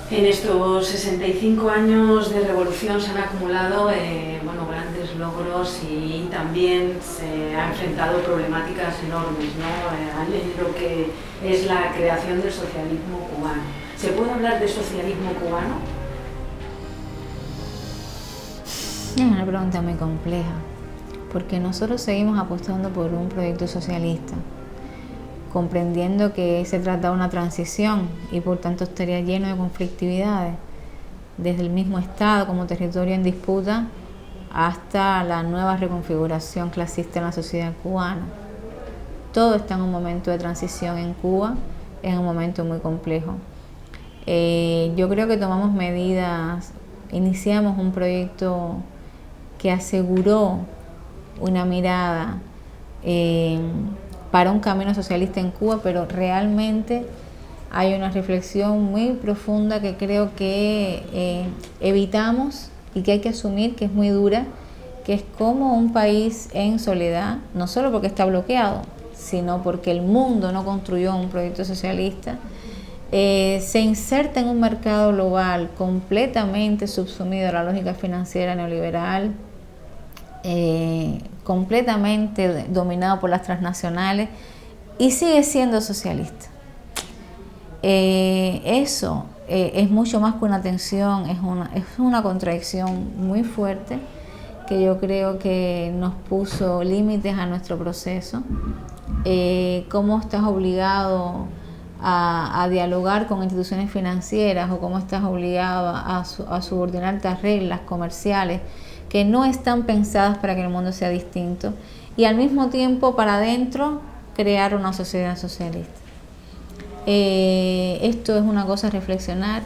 En estos 65 años de revolución se han acumulado grandes logros y también se han enfrentado problemáticas enormes, ¿no? En lo que es la creación del socialismo cubano. ¿Se puede hablar de socialismo cubano? Es una pregunta muy compleja, porque nosotros seguimos apostando por un proyecto socialista, comprendiendo que se trata de una transición y por tanto estaría lleno de conflictividades, desde el mismo Estado como territorio en disputa hasta la nueva reconfiguración clasista en la sociedad cubana. Todo está en un momento de transición en Cuba, en un momento muy complejo. Yo creo que tomamos medidas, iniciamos un proyecto que aseguró una mirada para un camino socialista en Cuba, pero realmente hay una reflexión muy profunda que creo que evitamos y que hay que asumir, que es muy dura, que es como un país en soledad, no solo porque está bloqueado, sino porque el mundo no construyó un proyecto socialista, se inserta en un mercado global completamente subsumido a la lógica financiera neoliberal, completamente dominado por las transnacionales, y sigue siendo socialista. Eso es mucho más que una tensión, es una contradicción muy fuerte que yo creo que nos puso límites a nuestro proceso. Cómo estás obligado a dialogar con instituciones financieras o cómo estás obligado a subordinarte a reglas comerciales que no están pensadas para que el mundo sea distinto, y al mismo tiempo para adentro crear una sociedad socialista. Esto es una cosa a reflexionar.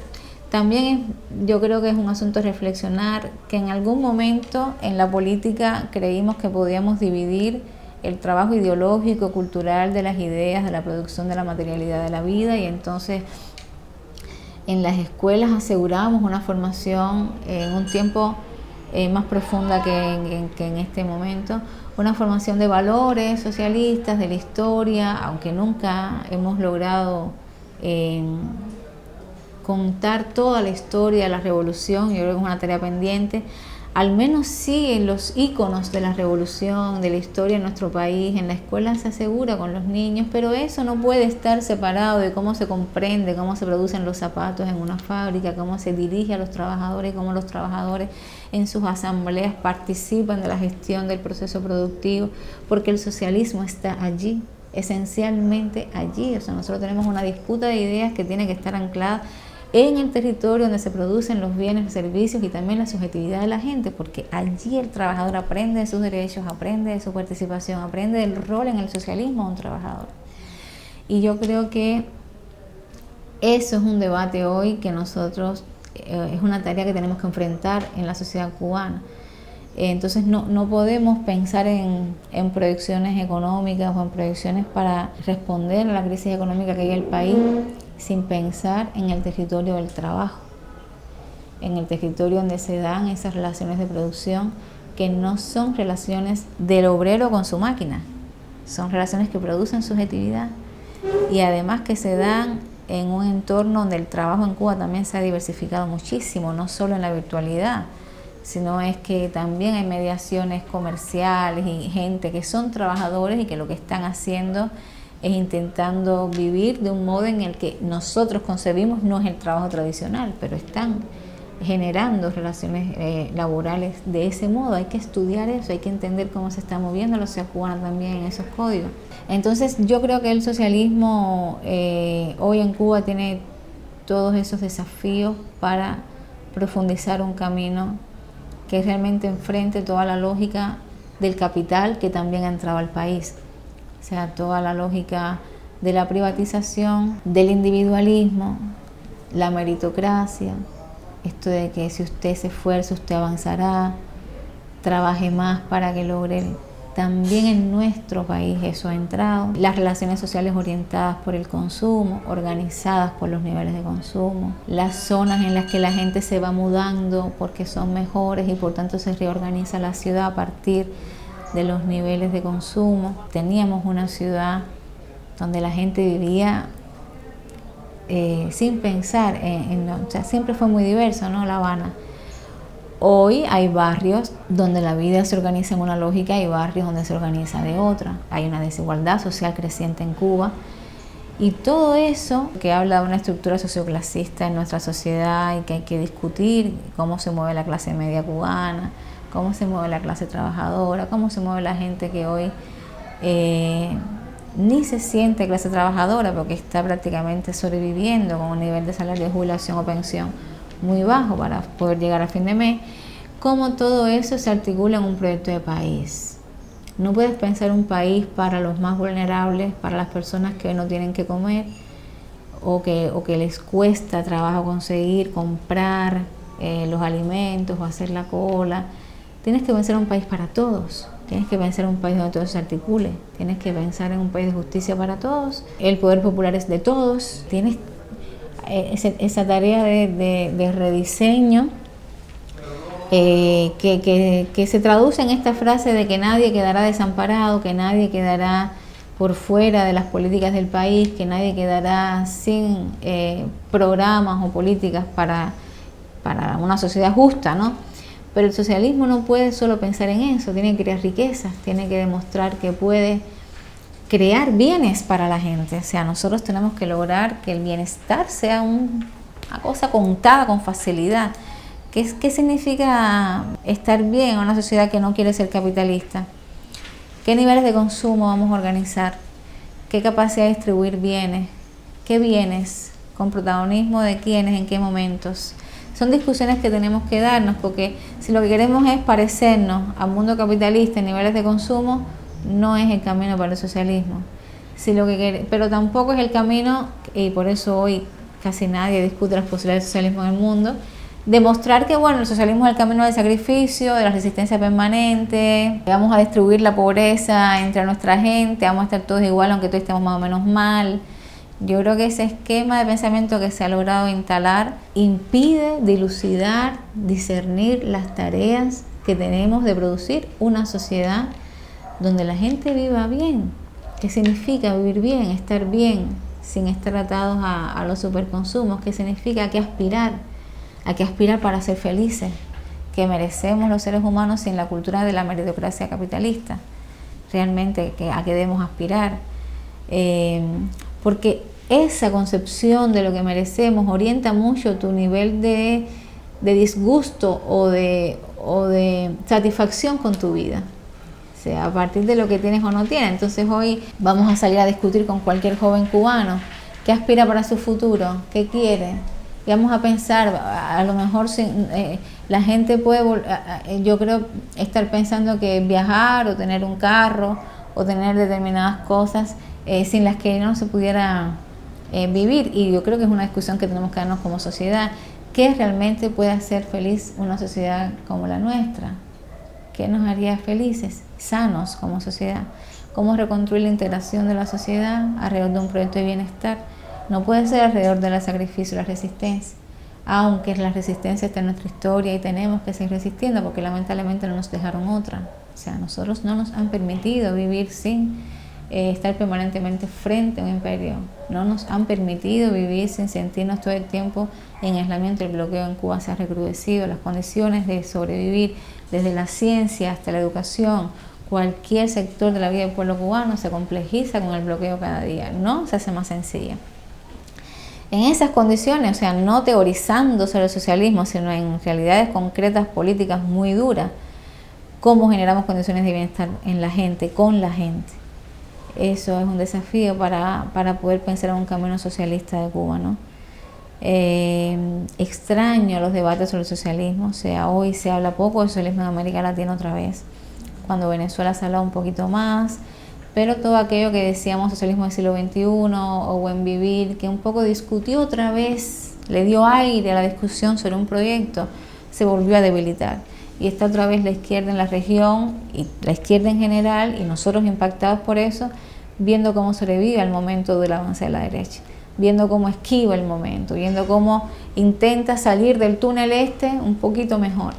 También yo creo que es un asunto a reflexionar que en algún momento en la política creímos que podíamos dividir el trabajo ideológico, cultural de las ideas, de la producción de la materialidad de la vida, y entonces en las escuelas asegurábamos una formación en un tiempo más profunda que en este momento, una formación de valores socialistas, de la historia, aunque nunca hemos logrado contar toda la historia de la revolución. Yo creo que es una tarea pendiente. Al menos sí en los íconos de la revolución, de la historia en nuestro país, en la escuela se asegura con los niños, pero eso no puede estar separado de cómo se comprende, cómo se producen los zapatos en una fábrica, cómo se dirige a los trabajadores, cómo los trabajadores en sus asambleas participan de la gestión del proceso productivo, porque el socialismo está allí, esencialmente allí. O sea, nosotros tenemos una disputa de ideas que tiene que estar anclada en el territorio donde se producen los bienes, los servicios y también la subjetividad de la gente, porque allí el trabajador aprende de sus derechos, aprende de su participación, aprende del rol en el socialismo de un trabajador. Y yo creo que eso es un debate hoy que nosotros, es una tarea que tenemos que enfrentar en la sociedad cubana. Entonces no podemos pensar en proyecciones económicas o en proyecciones para responder a la crisis económica que hay en el país sin pensar en el territorio del trabajo, en el territorio donde se dan esas relaciones de producción que no son relaciones del obrero con su máquina, son relaciones que producen subjetividad y además que se dan en un entorno donde el trabajo en Cuba también se ha diversificado muchísimo, no solo en la virtualidad, sino es que también hay mediaciones comerciales y gente que son trabajadores y que lo que están haciendo es intentando vivir de un modo en el que nosotros concebimos no es el trabajo tradicional, pero están generando relaciones laborales de ese modo. Hay que estudiar eso, hay que entender cómo se está moviendo la sociedad cubana también en esos códigos. Entonces yo creo que el socialismo hoy en Cuba tiene todos esos desafíos para profundizar un camino que realmente enfrente toda la lógica del capital que también ha entrado al país. O sea, toda la lógica de la privatización, del individualismo, la meritocracia, esto de que si usted se esfuerza, usted avanzará, trabaje más para que logre. También en nuestro país eso ha entrado. Las relaciones sociales orientadas por el consumo, organizadas por los niveles de consumo, las zonas en las que la gente se va mudando porque son mejores y por tanto se reorganiza la ciudad a partir de los niveles de consumo. Teníamos una ciudad donde la gente vivía sin pensar o sea, siempre fue muy diverso, ¿no? La Habana. Hoy hay barrios donde la vida se organiza en una lógica y barrios donde se organiza de otra. Hay una desigualdad social creciente en Cuba. Y todo eso que habla de una estructura socioclasista en nuestra sociedad y que hay que discutir cómo se mueve la clase media cubana, cómo se mueve la clase trabajadora, cómo se mueve la gente que hoy ni se siente clase trabajadora porque está prácticamente sobreviviendo con un nivel de salario de jubilación o pensión muy bajo para poder llegar a fin de mes, cómo todo eso se articula en un proyecto de país. No puedes pensar un país para los más vulnerables, para las personas que no tienen que comer o que les cuesta trabajo conseguir, comprar los alimentos o hacer la cola. Tienes que pensar un país para todos. Tienes que pensar en un país donde todo se articule. Tienes que pensar en un país de justicia para todos. El poder popular es de todos. Tienes esa tarea de rediseño que se traduce en esta frase de que nadie quedará desamparado, que nadie quedará por fuera de las políticas del país, que nadie quedará sin programas o políticas para una sociedad justa, ¿no? Pero el socialismo no puede solo pensar en eso, tiene que crear riquezas, tiene que demostrar que puede crear bienes para la gente. O sea, nosotros tenemos que lograr que el bienestar sea una cosa contada con facilidad. ¿Qué significa estar bien en una sociedad que no quiere ser capitalista? ¿Qué niveles de consumo vamos a organizar? ¿Qué capacidad de distribuir bienes? ¿Qué bienes? ¿Con protagonismo de quiénes? ¿En qué momentos? Son discusiones que tenemos que darnos, porque si lo que queremos es parecernos al mundo capitalista en niveles de consumo, no es el camino para el socialismo. Pero tampoco es el camino, y por eso hoy casi nadie discute las posibilidades del socialismo en el mundo, demostrar que el socialismo es el camino del sacrificio, de la resistencia permanente, vamos a distribuir la pobreza entre nuestra gente, vamos a estar todos igual aunque todos estemos más o menos mal. Yo creo que ese esquema de pensamiento que se ha logrado instalar impide dilucidar, discernir las tareas que tenemos de producir una sociedad donde la gente viva bien. ¿Qué significa vivir bien, estar bien, sin estar atados a los superconsumos? ¿Qué significa? ¿A qué aspirar? ¿A qué aspirar para ser felices? ¿Qué merecemos los seres humanos sin la cultura de la meritocracia capitalista? Realmente, ¿a qué debemos aspirar? Porque esa concepción de lo que merecemos orienta mucho tu nivel de disgusto o de satisfacción con tu vida. O sea, a partir de lo que tienes o no tienes. Entonces hoy vamos a salir a discutir con cualquier joven cubano qué aspira para su futuro, qué quiere. Y vamos a pensar, a lo mejor la gente puede, yo creo, estar pensando que viajar o tener un carro o tener determinadas cosas sin las que no se pudiera vivir. Y yo creo que es una discusión que tenemos que darnos como sociedad. ¿Qué realmente puede hacer feliz una sociedad como la nuestra? ¿Qué nos haría felices, sanos como sociedad? ¿Cómo reconstruir la integración de la sociedad alrededor de un proyecto de bienestar? No puede ser alrededor del sacrificio y la resistencia, aunque la resistencia está en nuestra historia y tenemos que seguir resistiendo porque lamentablemente no nos dejaron otra. O sea, nosotros no nos han permitido vivir sin estar permanentemente frente a un imperio. No nos han permitido vivir sin sentirnos todo el tiempo en aislamiento. El bloqueo en Cuba se ha recrudecido, las condiciones de sobrevivir desde la ciencia hasta la educación, cualquier sector de la vida del pueblo cubano se complejiza con el bloqueo cada día, no se hace más sencilla. En esas condiciones, o sea, no teorizando sobre el socialismo, sino en realidades concretas políticas muy duras, ¿cómo generamos condiciones de bienestar en la gente, con la gente? Eso es un desafío para poder pensar en un camino socialista de Cuba, ¿no? Extraño los debates sobre el socialismo, o sea, hoy se habla poco de socialismo en América Latina otra vez, cuando Venezuela se habla un poquito más, pero todo aquello que decíamos socialismo del siglo XXI o buen vivir, que un poco discutió otra vez, le dio aire a la discusión sobre un proyecto, se volvió a debilitar. Y está otra vez la izquierda en la región y la izquierda en general, y nosotros impactados por eso, viendo cómo sobrevive al momento del avance de la derecha, viendo cómo esquiva el momento, viendo cómo intenta salir del túnel un poquito mejor.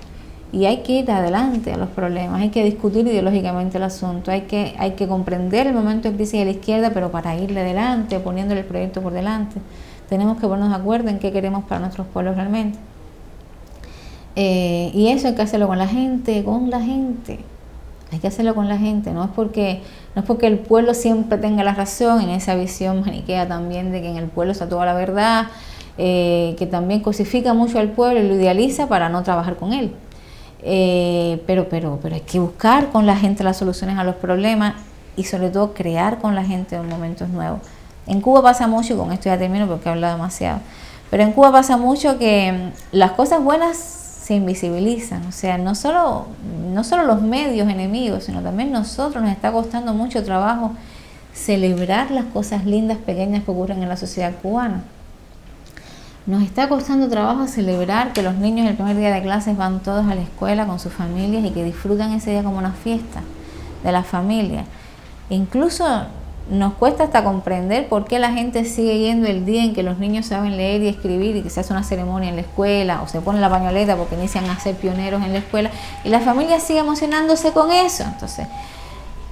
y hay que ir adelante a los problemas, hay que discutir ideológicamente el asunto, hay que comprender el momento de crisis de la izquierda, pero para irle adelante, poniéndole el proyecto por delante, tenemos que ponernos de acuerdo en qué queremos para nuestros pueblos realmente. Y eso hay que hacerlo con la gente, hay que hacerlo con la gente, no es porque el pueblo siempre tenga la razón, en esa visión maniquea también de que en el pueblo está toda la verdad, que también cosifica mucho al pueblo y lo idealiza para no trabajar con él. Pero hay que buscar con la gente las soluciones a los problemas y sobre todo crear con la gente momentos nuevos. En Cuba pasa mucho, y con esto ya termino porque he hablado demasiado, pero en Cuba pasa mucho que las cosas buenas se invisibilizan, o sea, no solo los medios enemigos, sino también nosotros nos está costando mucho trabajo celebrar las cosas lindas, pequeñas que ocurren en la sociedad cubana. Nos está costando trabajo celebrar que los niños el primer día de clases van todos a la escuela con sus familias y que disfrutan ese día como una fiesta de la familia. Incluso nos cuesta hasta comprender por qué la gente sigue yendo el día en que los niños saben leer y escribir y que se hace una ceremonia en la escuela o se pone la pañoleta porque inician a ser pioneros en la escuela y la familia sigue emocionándose con eso. Entonces,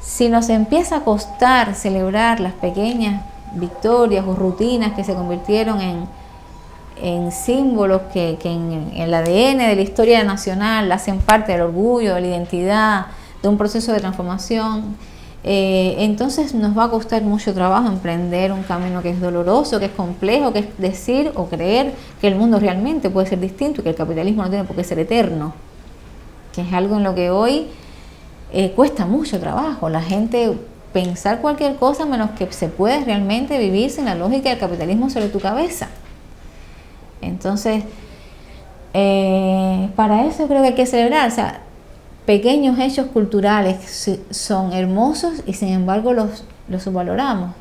si nos empieza a costar celebrar las pequeñas victorias o rutinas que se convirtieron en símbolos que en el ADN de la historia nacional hacen parte del orgullo, de la identidad, de un proceso de transformación, entonces nos va a costar mucho trabajo emprender un camino que es doloroso, que es complejo, que es decir o creer que el mundo realmente puede ser distinto y que el capitalismo no tiene por qué ser eterno, que es algo en lo que hoy cuesta mucho trabajo. La gente pensar cualquier cosa menos que se puede realmente vivir sin la lógica del capitalismo sobre tu cabeza. Entonces, para eso creo que hay que celebrar, o sea, pequeños hechos culturales son hermosos y sin embargo los subvaloramos.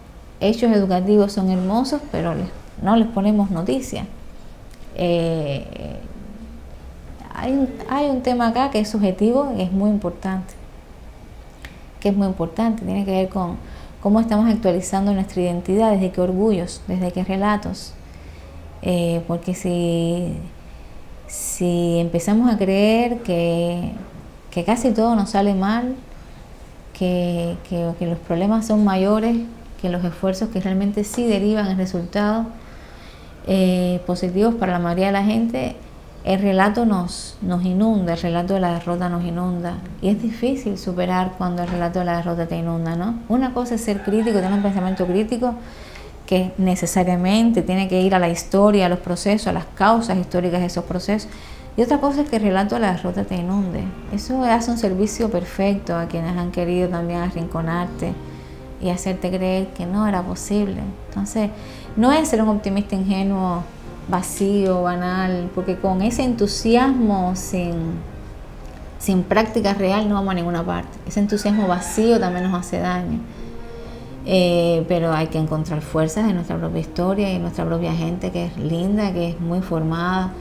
Hechos educativos son hermosos, pero no les ponemos noticia. Hay un tema acá que es subjetivo y es muy importante. Tiene que ver con cómo estamos actualizando nuestra identidad, desde qué orgullos, desde qué relatos. Porque si empezamos a creer que casi todo nos sale mal, que los problemas son mayores que los esfuerzos que realmente sí derivan en resultados positivos para la mayoría de la gente, el relato nos inunda, el relato de la derrota nos inunda. Y es difícil superar cuando el relato de la derrota te inunda, ¿no? Una cosa es ser crítico, tener un pensamiento crítico, que necesariamente tiene que ir a la historia, a los procesos, a las causas históricas de esos procesos. Y otra cosa es que el relato de la derrota te inunde. Eso hace un servicio perfecto a quienes han querido también arrinconarte y hacerte creer que no era posible. Entonces, no es ser un optimista ingenuo, vacío, banal, porque con ese entusiasmo sin práctica real no vamos a ninguna parte. Ese entusiasmo vacío también nos hace daño. Pero hay que encontrar fuerzas en nuestra propia historia y en nuestra propia gente, que es linda, que es muy formada,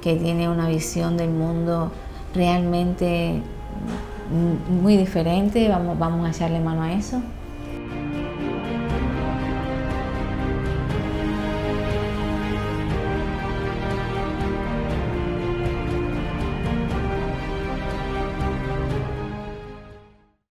que tiene una visión del mundo realmente muy diferente. Vamos a echarle mano a eso.